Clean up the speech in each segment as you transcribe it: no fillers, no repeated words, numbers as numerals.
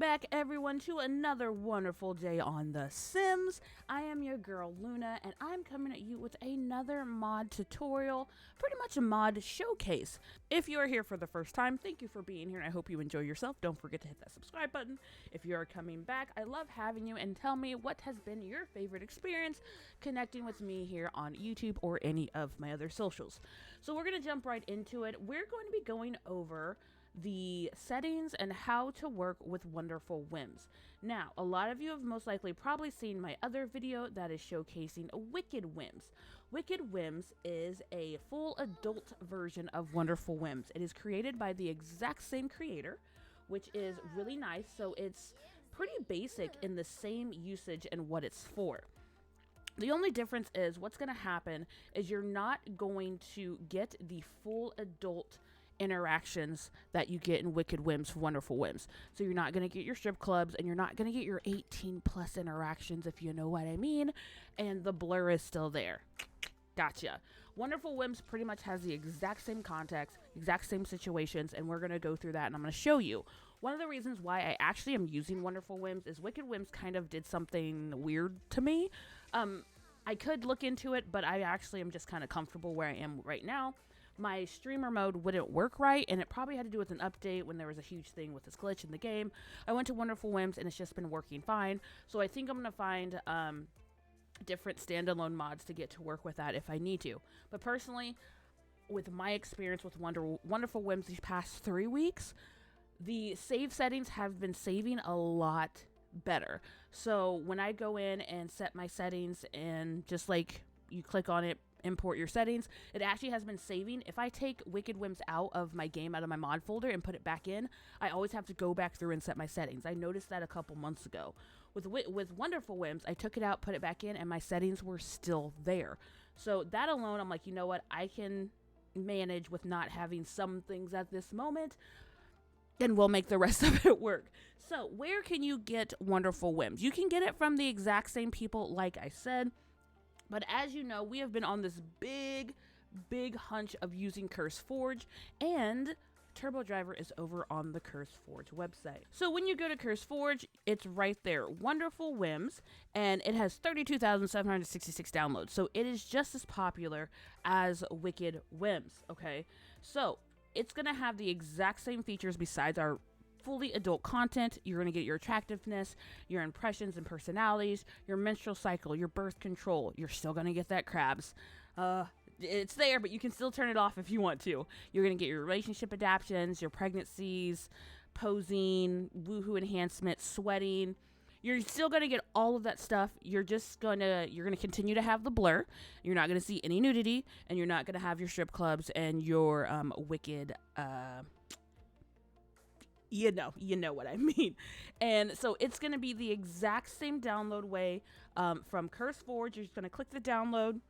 back, everyone, to another wonderful day on The Sims. I am your girl, Luna, and I'm coming at you with another mod tutorial, pretty much a mod showcase. If you are here for the first time, thank you for being here, and I hope you enjoy yourself. Don't forget to hit that subscribe button. If you are coming back, I love having you, and tell me what has been your favorite experience connecting with me here on YouTube or any of my other socials. So we're going to jump right into it. We're going to be going over the settings and how to work with Wonderful Whims. Now, a lot of you have most likely probably seen my other video that is showcasing Wicked Whims. Wicked Whims is a full adult version of Wonderful Whims. It is created by the exact same creator, which is really nice. So it's pretty basic in the same usage and what it's for. The only difference is what's going to happen is you're not going to get the full adult interactions that you get in Wicked Whims for Wonderful Whims. So you're not going to get your strip clubs, and you're not going to get your 18 plus interactions, if you know what I mean, and the blur is still there. Gotcha. Wonderful Whims pretty much has the exact same context, exact same situations, and we're going to go through that, and I'm going to show you. One of the reasons why I actually am using Wonderful Whims is Wicked Whims kind of did something weird to me. I could look into it, but I actually am just kind of comfortable where I am right now. My streamer mode wouldn't work right, and it probably had to do with an update when there was a huge thing with this glitch in the game. I went to Wonderful Whims, and it's just been working fine. So I think I'm going to find different standalone mods to get to work with that if I need to. But personally, with my experience with Wonderful Whims these past 3 weeks, the save settings have been saving a lot better. So when I go in and set my settings, and just like you click on it, import your settings, it actually has been saving. If I take Wicked Whims out of my game, out of my mod folder, and put it back in, I always have to go back through and set my settings. I noticed that a couple months ago. With Wonderful Whims, I took it out, put it back in, and my settings were still there. So that alone, I'm like, you know what, I can manage with not having some things at this moment, and we'll make the rest of it work. So where can you get Wonderful Whims? You can get it from the exact same people, like I said. But as you know, we have been on this big hunch of using CurseForge, and Turbodriver is over on the CurseForge website. So when you go to CurseForge, it's right there, Wonderful Whims, and it has 32,766 downloads. So it is just as popular as Wicked Whims, okay? So it's going to have the exact same features besides our fully adult content. You're going to get your attractiveness, your impressions and personalities, your menstrual cycle, your birth control. You're still going to get that crabs. It's there, but you can still turn it off if you want to. You're going to get your relationship adaptions, your pregnancies, posing, woohoo enhancement, sweating. You're still going to get all of that stuff. You're going to continue to have the blur. You're not going to see any nudity, and you're not going to have your strip clubs and your wicked you know what I mean. And so it's going to be the exact same download way from CurseForge. You're just going to click the download,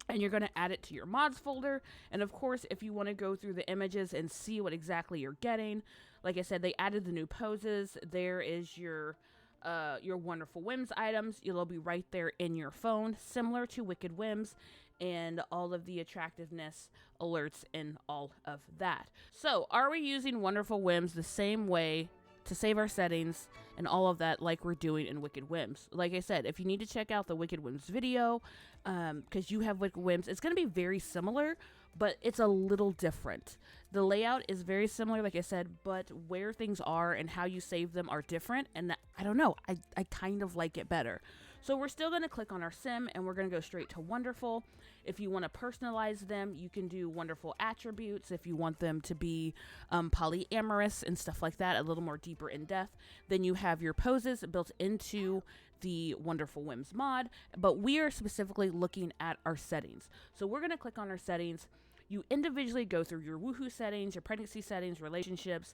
and you're going to add it to your mods folder. And of course, if you want to go through the images and see what exactly you're getting, like I said, they added the new poses. There is your Wonderful Whims items. It'll be right there in your phone, similar to Wicked Whims, and all of the attractiveness alerts and all of that. So are we using Wonderful Whims the same way to save our settings and all of that like we're doing in Wicked Whims? Like I said, if you need to check out the Wicked Whims video, because you have Wicked Whims, it's going to be very similar, but it's a little different. The layout is very similar, like I said, but where things are and how you save them are different, and I don't know, I kind of like it better. So we're still going to click on our sim, and we're going to go straight to Wonderful. If you want to personalize them, you can do Wonderful attributes. If you want them to be polyamorous and stuff like that, a little more deeper in depth, then you have your poses built into the Wonderful Whims mod, but we are specifically looking at our settings. So we're going to click on our settings. You individually go through your woohoo settings, your pregnancy settings, relationships,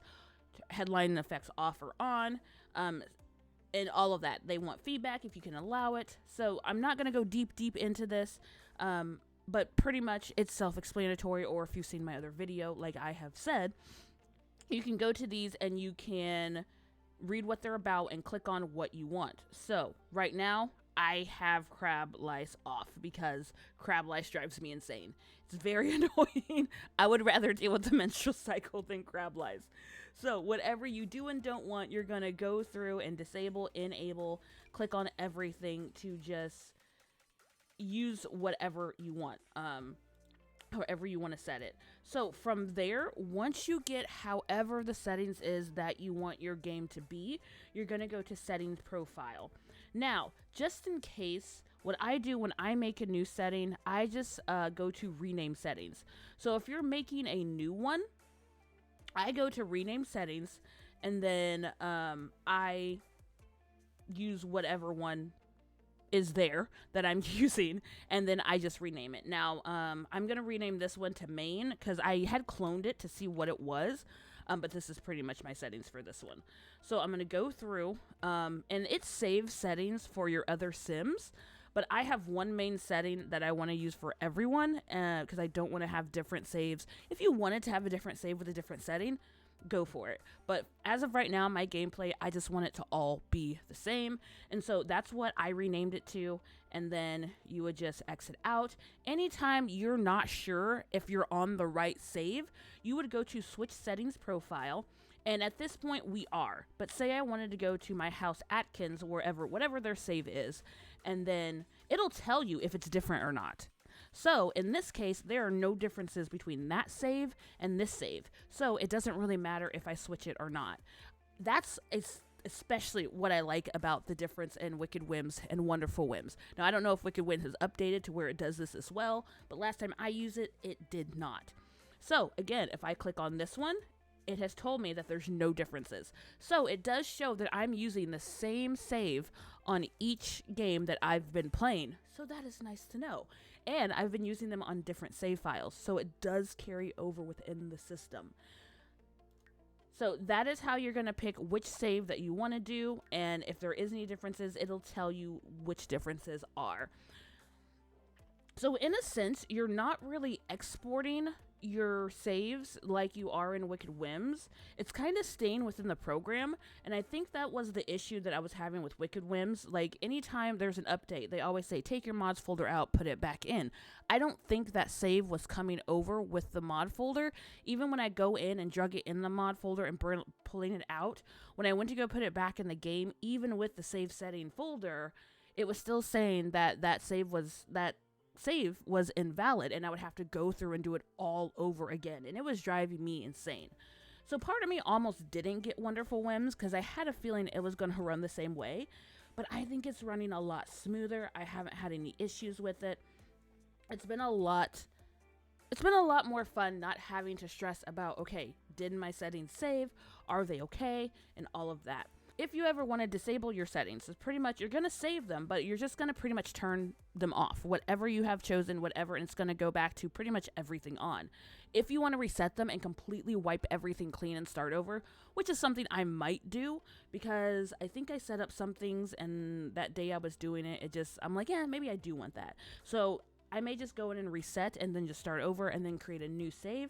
headline effects off or on, and all of that. They want feedback if you can allow it. So I'm not going to go deep into this, but pretty much it's self-explanatory, or if you've seen my other video, like I have said, you can go to these and you can read what they're about and click on what you want. So right now I have crab lice off because crab lice drives me insane. It's very annoying. I would rather deal with the menstrual cycle than crab lice. So whatever you do and don't want, you're going to go through and disable, enable, click on everything to just use whatever you want. However you want to set it. So from there, once you get however the settings is that you want your game to be, you're going to go to settings profile. Now, just in case, what I do when I make a new setting, I just go to rename settings. So if you're making a new one, I go to rename settings, and then I use whatever one is there that I'm using, and then I just rename it. Now, I'm going to rename this one to main because I had cloned it to see what it was, but this is pretty much my settings for this one. So I'm going to go through, and it saves settings for your other Sims, but I have one main setting that I want to use for everyone because I don't want to have different saves. If you wanted to have a different save with a different setting, go for it. But as of right now, my gameplay, I just want it to all be the same. And so that's what I renamed it to. And then you would just exit out. Anytime you're not sure if you're on the right save, you would go to switch settings profile. And at this point we are, but say I wanted to go to my house Atkins, whatever their save is, and then it'll tell you if it's different or not. So in this case, there are no differences between that save and this save. So it doesn't really matter if I switch it or not. That's especially what I like about the difference in Wicked Whims and Wonderful Whims. Now, I don't know if Wicked Whims has updated to where it does this as well, but last time I used it, it did not. So again, if I click on this one, it has told me that there's no differences. So it does show that I'm using the same save on each game that I've been playing. So that is nice to know. And I've been using them on different save files. So it does carry over within the system. So that is how you're going to pick which save that you want to do. And if there is any differences, it'll tell you which differences are. So in a sense, you're not really exporting your saves like you are in Wicked Whims. It's kind of staying within the program, and I think that was the issue that I was having with Wicked Whims. Like, anytime there's an update, they always say, take your mods folder out, put it back in. I don't think that save was coming over with the mod folder. Even when I go in and drug it in the mod folder and pulling it out, when I went to go put it back in the game, even with the save setting folder, it was still saying that that save was invalid, and I would have to go through and do it all over again, and it was driving me insane. So part of me almost didn't get Wonderful Whims because I had a feeling it was going to run the same way, but I think it's running a lot smoother. I haven't had any issues with it. It's been a lot more fun not having to stress about, okay, did my settings save? Are they okay? And all of that. If you ever want to disable your settings, it's pretty much, you're going to save them, but you're just going to pretty much turn them off. Whatever you have chosen, whatever, and it's going to go back to pretty much everything on. If you want to reset them and completely wipe everything clean and start over, which is something I might do, because I think I set up some things, and that day I was doing it, I'm like, yeah, maybe I do want that. So I may just go in and reset and then just start over and then create a new save.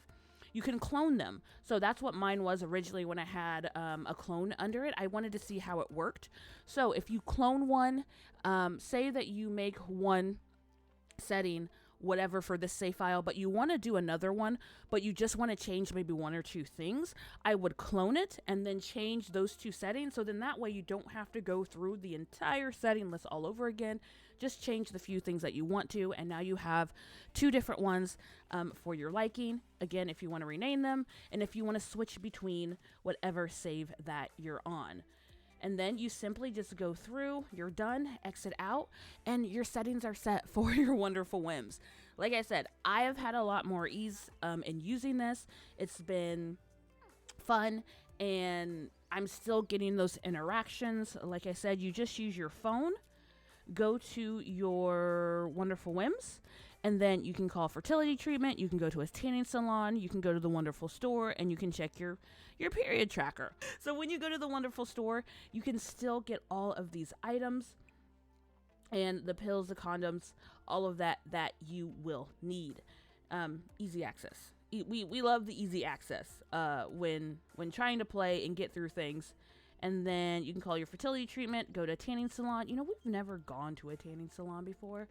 You can clone them. So that's what mine was originally when I had a clone under it. I wanted to see how it worked. So if you clone one, say that you make one setting, whatever, for this save file, but you want to do another one, but you just want to change maybe one or two things, I would clone it and then change those two settings. So then that way you don't have to go through the entire setting list all over again. Just change the few things that you want to, and now you have two different ones for your liking. Again, if you want to rename them, and if you want to switch between whatever save that you're on. And then you simply just go through, you're done, exit out, and your settings are set for your Wonderful Whims. Like I said, I have had a lot more ease in using this. It's been fun, and I'm still getting those interactions. Like I said, you just use your phone, go to your Wonderful Whims, and then you can call fertility treatment, you can go to a tanning salon, you can go to the Wonderful store, and you can check your period tracker. So when you go to the Wonderful store, you can still get all of these items and the pills, the condoms, all of that you will need. Easy access. We love the easy access when trying to play and get through things. And then you can call your fertility treatment, go to a tanning salon. You know, we've never gone to a tanning salon before.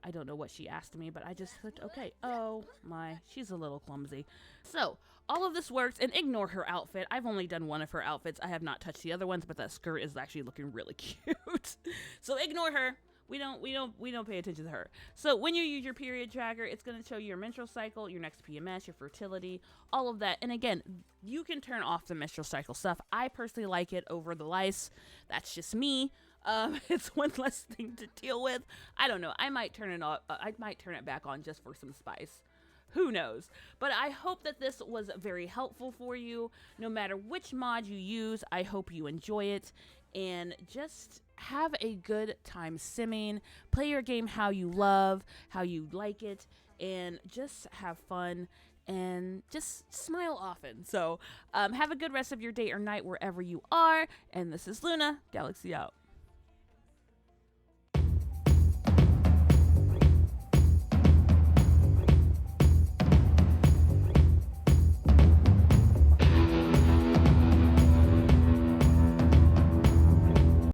I don't know what she asked me, but I just clicked okay. Oh my, she's a little clumsy. So all of this works, and ignore her outfit. I've only done one of her outfits. I have not touched the other ones, but that skirt is actually looking really cute. So ignore her. We don't pay attention to her. So when you use your period tracker, it's going to show you your menstrual cycle, your next PMS, your fertility, all of that. And again, you can turn off the menstrual cycle stuff. I personally like it over the lice. That's just me. It's one less thing to deal with. I don't know. I might turn it off. I might turn it back on just for some spice. Who knows? But I hope that this was very helpful for you. No matter which mod you use, I hope you enjoy it. And just have a good time simming. Play your game how you love, how you like it, and just have fun and just smile often. So have a good rest of your day or night wherever you are. And this is Luna, Galaxy out.